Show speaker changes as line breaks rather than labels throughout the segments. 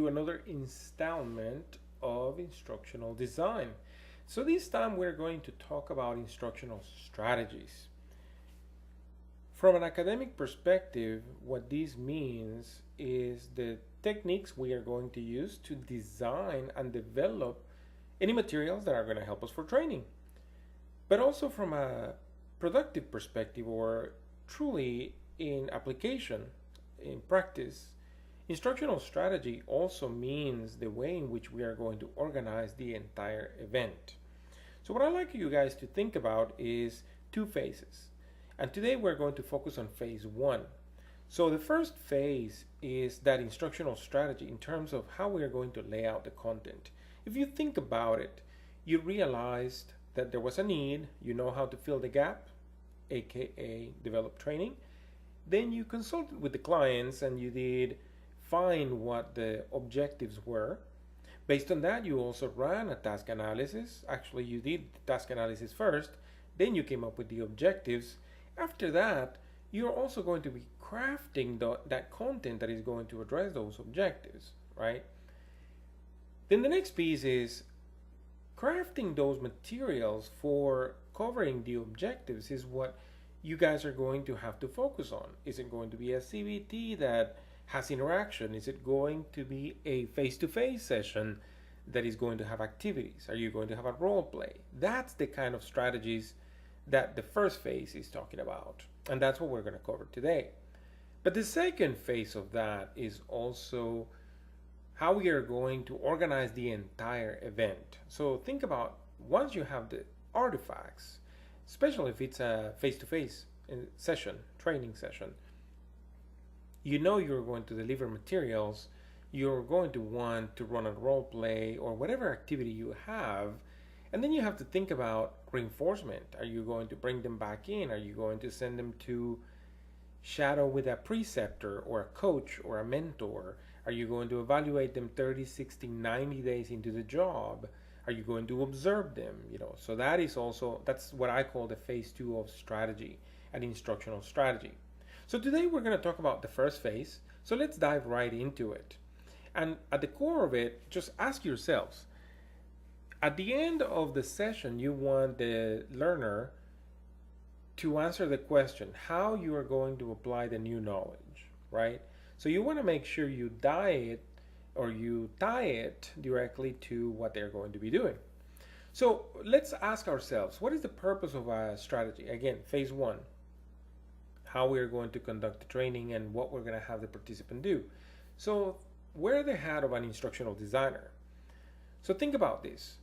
another installment of instructional design. So this time we're going to talk about instructional strategies. From an academic perspective, what this means is the techniques we are going to use to design and develop any materials that are going to help us for training. But also from a productive perspective, or truly in application, in practice, instructional strategy also means the way in which we are going to organize the entire event. So what I'd like you guys to think about is two phases. And today we're going to focus on phase one. So the first phase is that instructional strategy in terms of how we are going to lay out the content. If you think about it, you realized that there was a need, you know how to fill the gap, aka develop training. Then you consulted with the clients and you did find what the objectives were. Based on that, you also ran a task analysis. Actually, you did the task analysis first, then you came up with the objectives. After that, you're also going to be crafting that content that is going to address those objectives, right? Then the next piece is crafting those materials for covering the objectives is what you guys are going to have to focus on. Is it going to be a CBT that has interaction? Is it going to be a face-to-face session that is going to have activities? Are you going to have a role play? That's the kind of strategies that the first phase is talking about. And that's what we're going to cover today. But the second phase of that is also how we are going to organize the entire event. So think about once you have the artifacts, especially if it's a face-to-face session, training session, you know you're going to deliver materials, you're going to want to run a role play or whatever activity you have, and then you have to think about reinforcement. Are you going to bring them back in? Are you going to send them to shadow with a preceptor or a coach or a mentor? Are you going to evaluate them 30, 60, 90 days into the job? Are you going to observe them? So that is also, that's what I call the phase two of strategy and instructional strategy. So today we're going to talk about the first phase. So let's dive right into it. And at the core of it, just ask yourselves, at the end of the session, you want the learner to answer the question, how you are going to apply the new knowledge, right? So you want to make sure you tie it directly to what they're going to be doing. So let's ask ourselves, what is the purpose of a strategy? Again, phase one, how we're going to conduct the training and what we're going to have the participant do. So wear the hat of an instructional designer. So think about this.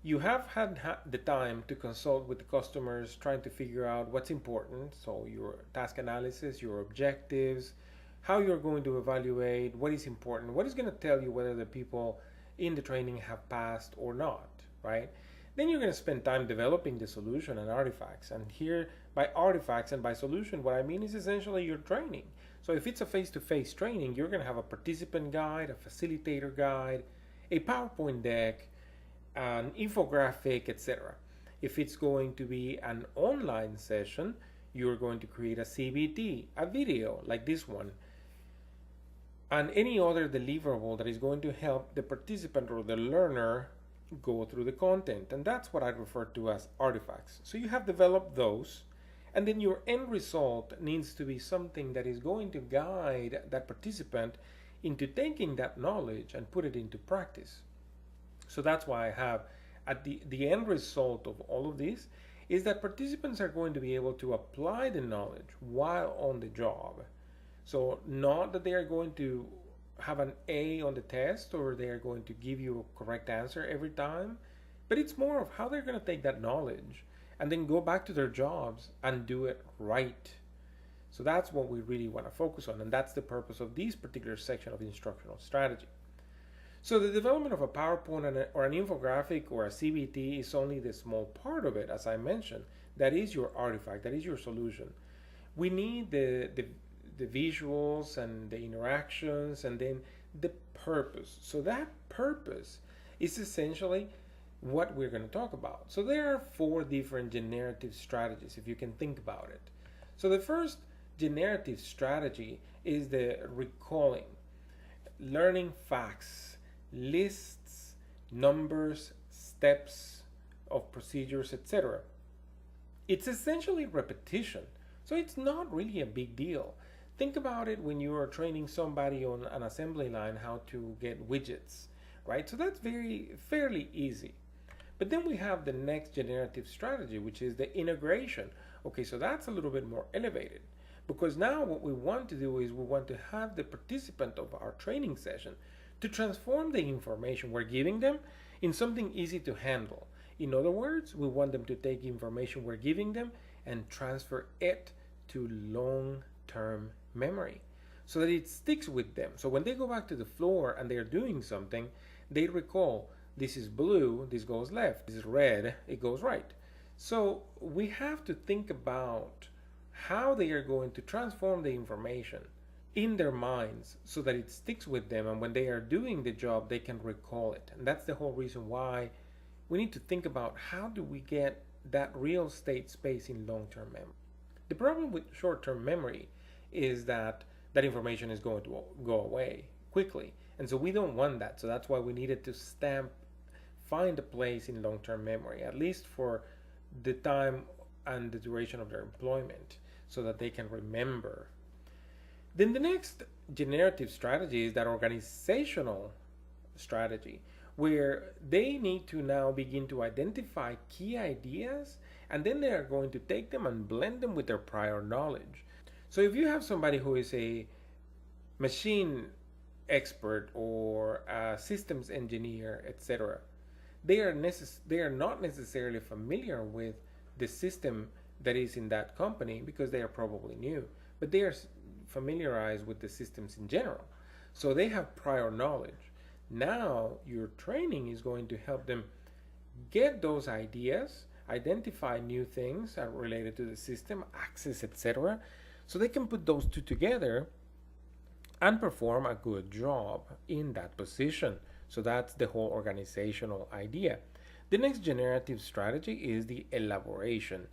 You have had the time to consult with the customers, trying to figure out what's important. So your task analysis, your objectives, how you're going to evaluate what is important, what is going to tell you whether the people in the training have passed or not, right? Then you're going to spend time developing the solution and artifacts. And here, by artifacts and by solution, what I mean is essentially your training. So if it's a face-to-face training, you're going to have a participant guide, a facilitator guide, a PowerPoint deck, an infographic, etc. If it's going to be an online session, you're going to create a CBT, a video like this one, and any other deliverable that is going to help the participant or the learner go through the content. And that's what I refer to as artifacts. So you have developed those, and then your end result needs to be something that is going to guide that participant into taking that knowledge and put it into practice. So that's why I have at the end result of all of this is that participants are going to be able to apply the knowledge while on the job. So not that they are going to have an A on the test or they are going to give you a correct answer every time, but it's more of how they're going to take that knowledge and then go back to their jobs and do it right. So that's what we really want to focus on, and that's the purpose of this particular section of instructional strategy. So the development of a PowerPoint or an infographic or a CBT is only the small part of it, as I mentioned. That is your artifact, that is your solution. We need the visuals and the interactions and then the purpose. So that purpose is essentially what we're going to talk about. So there are 4 different generative strategies, if you can think about it. So the first generative strategy is the recalling, learning facts, lists, numbers, steps of procedures, etc. It's essentially repetition, so it's not really a big deal. Think about it when you are training somebody on an assembly line how to get widgets, right? So that's fairly easy. But then we have the next generative strategy, which is the integration. Okay, so that's a little bit more elevated, because now what we want to do is we want to have the participant of our training session to transform the information we're giving them in something easy to handle. In other words, we want them to take information we're giving them and transfer it to long-term memory so that it sticks with them. So when they go back to the floor and they're doing something, they recall, this is blue, this goes left. This is red, it goes right. So we have to think about how they are going to transform the information in their minds so that it sticks with them, and when they are doing the job, they can recall it. And that's the whole reason why we need to think about how do we get that real estate space in long-term memory. The problem with short-term memory is that that information is going to go away quickly. And so we don't want that. So that's why we needed to find a place in long-term memory, at least for the time and the duration of their employment, so that they can remember. Then the next generative strategy is that organizational strategy, where they need to now begin to identify key ideas, and then they are going to take them and blend them with their prior knowledge. So if you have somebody who is a machine expert or a systems engineer, etc., they are not necessarily familiar with the system that is in that company because they are probably new, but they are familiarized with the systems in general. So they have prior knowledge. Now your training is going to help them get those ideas, identify new things related to the system, access, etc., so they can put those two together and perform a good job in that position. So that's the whole organizational idea. The next generative strategy is the elaboration.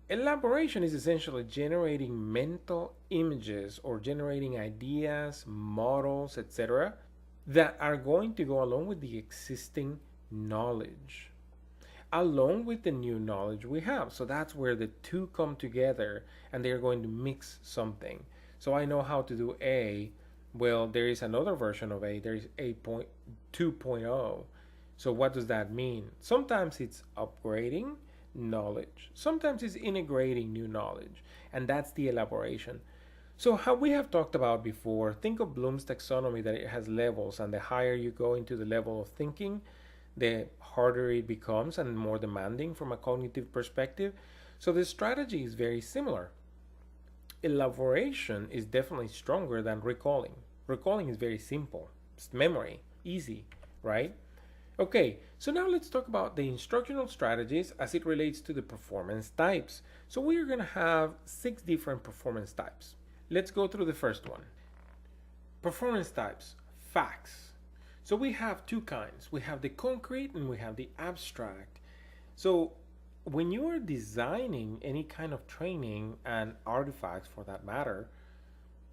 Elaboration is essentially generating mental images or generating ideas, models, etc., that are going to go along with the existing knowledge, along with the new knowledge we have. So that's where the two come together and they're going to mix something. So I know how to do A. Well, there is another version of A. There is A.2.0. So what does that mean? Sometimes it's upgrading knowledge. Sometimes it's integrating new knowledge. And that's the elaboration. So how we have talked about before, think of Bloom's taxonomy, that it has levels, and the higher you go into the level of thinking, the harder it becomes and more demanding from a cognitive perspective. So the strategy is very similar. Elaboration is definitely stronger than recalling. Recalling is very simple. It's memory, easy, right? Okay, so now let's talk about the instructional strategies as it relates to the performance types. So we are going to have 6 different performance types. Let's go through the first one. Performance types, facts. So we have 2 kinds. We have the concrete and we have the abstract. So when you are designing any kind of training and artifacts for that matter,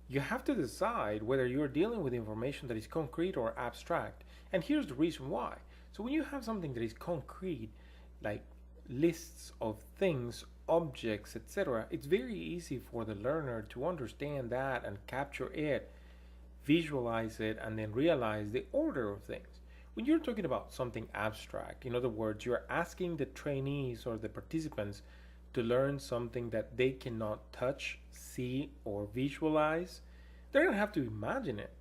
you have to decide whether you're dealing with information that is concrete or abstract. And here's the reason why. So when you have something that is concrete, like lists of things, objects, etc., it's very easy for the learner to understand that and capture it, visualize it, and then realize the order of things. When you're talking about something abstract, in other words, you're asking the trainees or the participants to learn something that they cannot touch, see, or visualize, they're going to have to imagine it.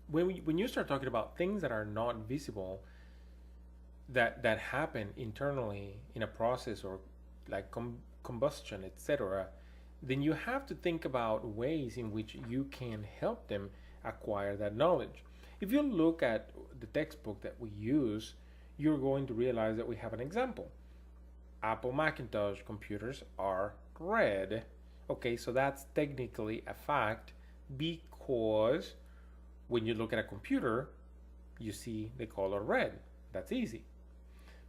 When you start talking about things that are not visible, that happen internally in a process, or like combustion, etc., then you have to think about ways in which you can help them acquire that knowledge. If you look at the textbook that we use, you're going to realize that we have an example. Apple Macintosh computers are red. Okay, so that's technically a fact because when you look at a computer, you see the color red. That's easy.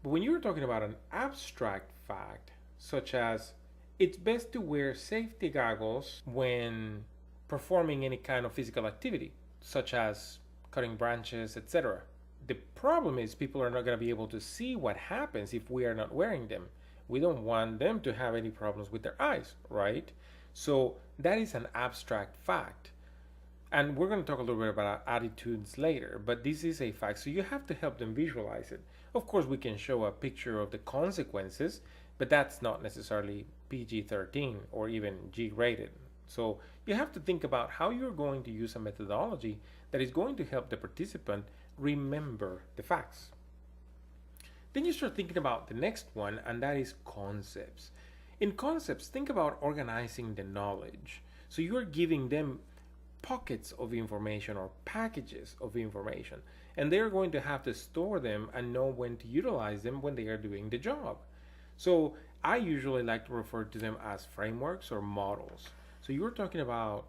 But when you're talking about an abstract fact, such as it's best to wear safety goggles when performing any kind of physical activity, such as cutting branches, etc. The problem is people are not going to be able to see what happens if we are not wearing them. We don't want them to have any problems with their eyes, right? So that is an abstract fact. And we're going to talk a little bit about attitudes later, but this is a fact. So you have to help them visualize it. Of course, we can show a picture of the consequences, but that's not necessarily PG-13 or even G-rated. So you have to think about how you're going to use a methodology that is going to help the participant remember the facts. Then you start thinking about the next one, and that is concepts. In concepts, think about organizing the knowledge. So you're giving them pockets of information or packages of information, and they're going to have to store them and know when to utilize them when they are doing the job. So I usually like to refer to them as frameworks or models. So you're talking about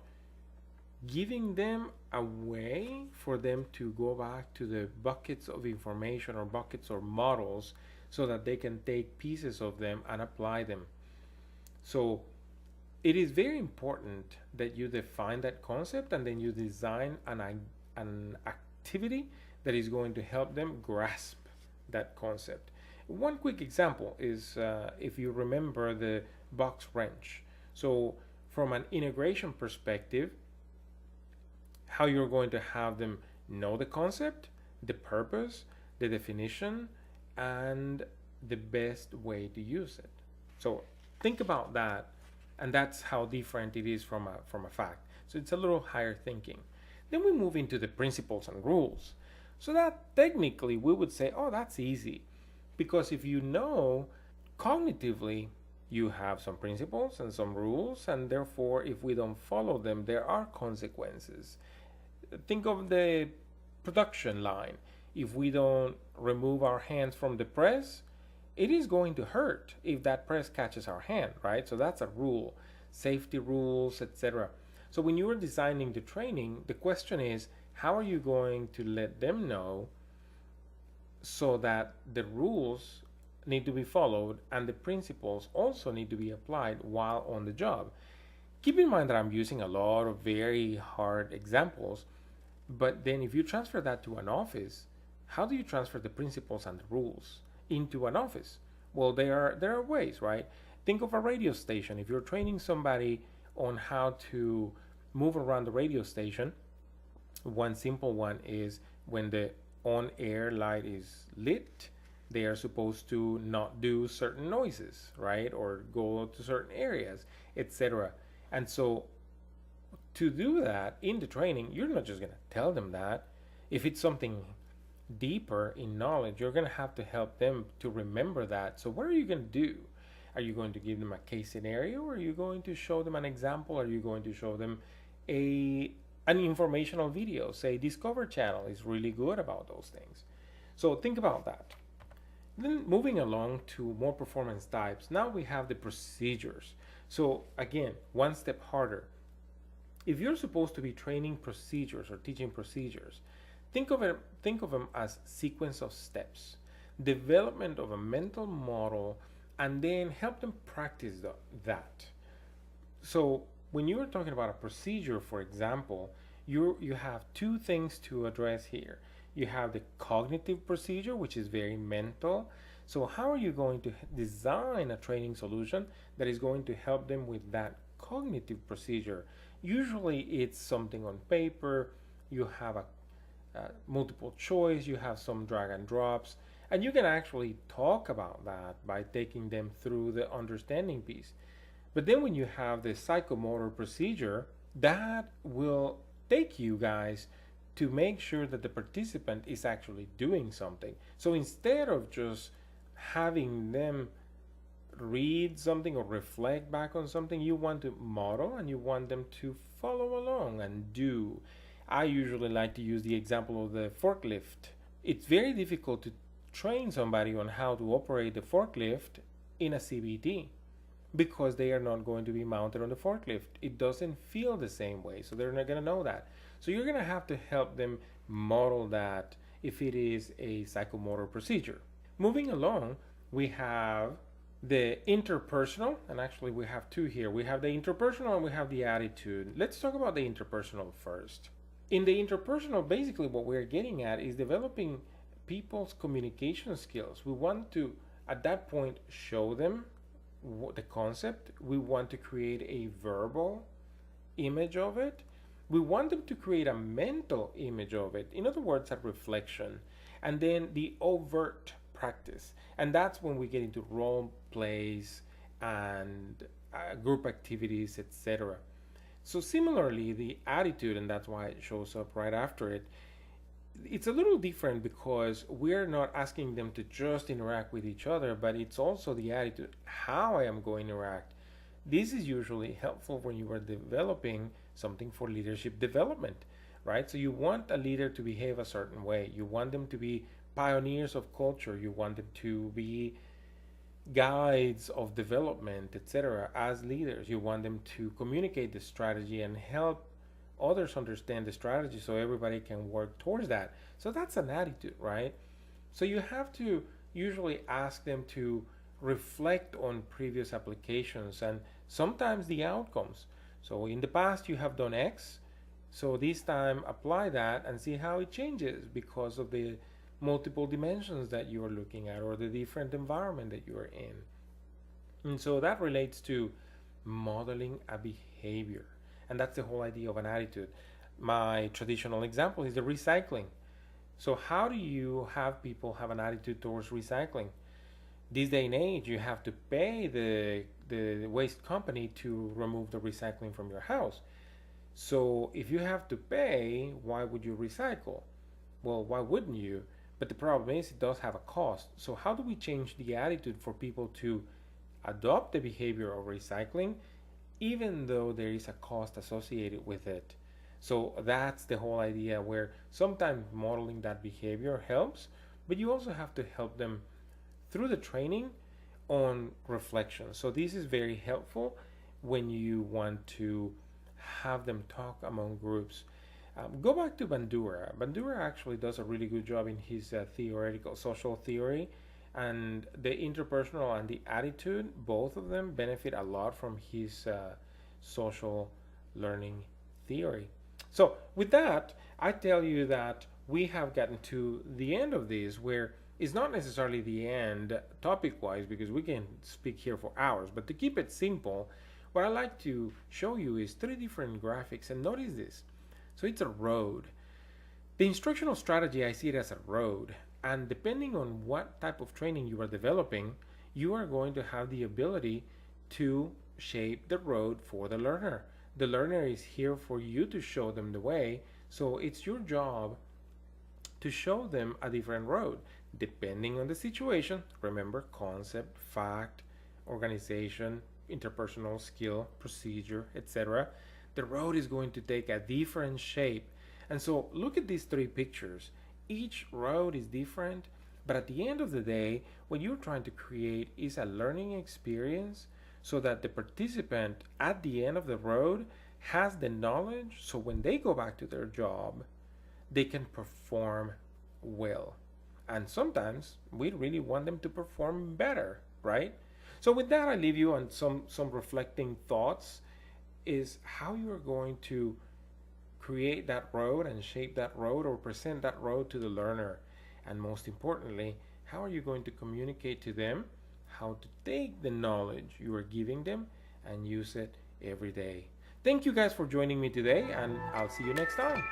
giving them a way for them to go back to the buckets of information or buckets or models so that they can take pieces of them and apply them. So it is very important that you define that concept and then you design an activity that is going to help them grasp that concept. One quick example is if you remember the box wrench. So from an integration perspective, how you're going to have them know the concept, the purpose, the definition, and the best way to use it. So think about that, and that's how different it is from a fact. So it's a little higher thinking. Then we move into the principles and rules. So that technically we would say, oh, that's easy. Because if you know cognitively, you have some principles and some rules, and therefore if we don't follow them, there are consequences. Think of the production line. If we don't remove our hands from the press, it is going to hurt if that press catches our hand, right? So that's a rule, safety rules, etc. So when you are designing the training, the question is, how are you going to let them know so that the rules need to be followed and the principles also need to be applied while on the job? Keep in mind that I'm using a lot of very hard examples, but then if you transfer that to an office, how do you transfer the principles and the rules into an office? Well, there are ways, right? Think of a radio station. If you're training somebody on how to move around the radio station, one simple one is when the on-air light is lit, they are supposed to not do certain noises, right? Or go to certain areas, etc. And so to do that in the training, you're not just going to tell them that. If it's something deeper in knowledge, you're going to have to help them to remember that. So what are you going to do? Are you going to give them a case scenario? Or are you going to show them an example? Are you going to show them an informational video? Say Discover Channel is really good about those things. So think about that. Then moving along to more performance types, now we have the procedures. So again, one step harder. If you're supposed to be training procedures or teaching procedures, think of them as sequence of steps, development of a mental model, and then help them practice that. So when you are talking about a procedure, for example, you have two things to address here. You have the cognitive procedure, which is very mental. So how are you going to design a training solution that is going to help them with that cognitive procedure? Usually it's something on paper, you have a multiple choice, you have some drag and drops, and you can actually talk about that by taking them through the understanding piece. But then when you have the psychomotor procedure, that will take you guys to make sure that the participant is actually doing something. So instead of just having them read something or reflect back on something, you want to model and you want them to follow along and do. I usually like to use the example of the forklift. It's very difficult to train somebody on how to operate the forklift in a CBT because they are not going to be mounted on the forklift. It doesn't feel the same way, so they're not going to know that. So you're going to have to help them model that if it is a psychomotor procedure. Moving along, we have the interpersonal, and actually we have two here. We have the interpersonal and we have the attitude. Let's talk about the interpersonal first. In the interpersonal, basically what we're getting at is developing people's communication skills. We want to, at that point, show them the concept. We want to create a verbal image of it. We want them to create a mental image of it. In other words, a reflection. And then the overt practice. And that's when we get into role plays and group activities, etc. So similarly, the attitude, and that's why it shows up right after it, it's a little different because we're not asking them to just interact with each other, but it's also the attitude, how I am going to interact. This is usually helpful when you are developing something for leadership development, right? So you want a leader to behave a certain way. You want them to be pioneers of culture. You want them to be guides of development, etc. As leaders, you want them to communicate the strategy and help others understand the strategy so everybody can work towards that. So that's an attitude, right? So you have to usually ask them to reflect on previous applications and sometimes the outcomes. So in the past you have done X, so this time apply that and see how it changes because of the multiple dimensions that you are looking at or the different environment that you are in. And so that relates to modeling a behavior. And that's the whole idea of an attitude. My traditional example is the recycling. So how do you have people have an attitude towards recycling? This day and age, you have to pay the waste company to remove the recycling from your house. So if you have to pay, why would you recycle? Well, why wouldn't you? But the problem is it does have a cost. So how do we change the attitude for people to adopt the behavior of recycling even though there is a cost associated with it? So that's the whole idea where sometimes modeling that behavior helps, but you also have to help them through the training on reflection. So this is very helpful when you want to have them talk among groups. Go back to Bandura. Bandura actually does a really good job in his theoretical social theory, and the interpersonal and the attitude, both of them benefit a lot from his social learning theory. So with that, I tell you that we have gotten to the end of this, where it's not necessarily the end topic-wise because we can speak here for hours, but to keep it simple, what I like to show you is 3 different graphics, and notice this. So it's a road. The instructional strategy, I see it as a road, and depending on what type of training you are developing, you are going to have the ability to shape the road for the learner. The learner is here for you to show them the way, so it's your job to show them a different road depending on the situation. Remember, concept, fact, organization, interpersonal, skill, procedure, etc. The road is going to take a different shape. And so look at these 3 pictures. Each road is different, but at the end of the day, what you're trying to create is a learning experience so that the participant at the end of the road has the knowledge, so when they go back to their job, they can perform well. And sometimes we really want them to perform better, right? So with that, I leave you on some reflecting thoughts, is how you're going to create that road and shape that road or present that road to the learner. And most importantly, how are you going to communicate to them how to take the knowledge you are giving them and use it every day. Thank you guys for joining me today, and I'll see you next time.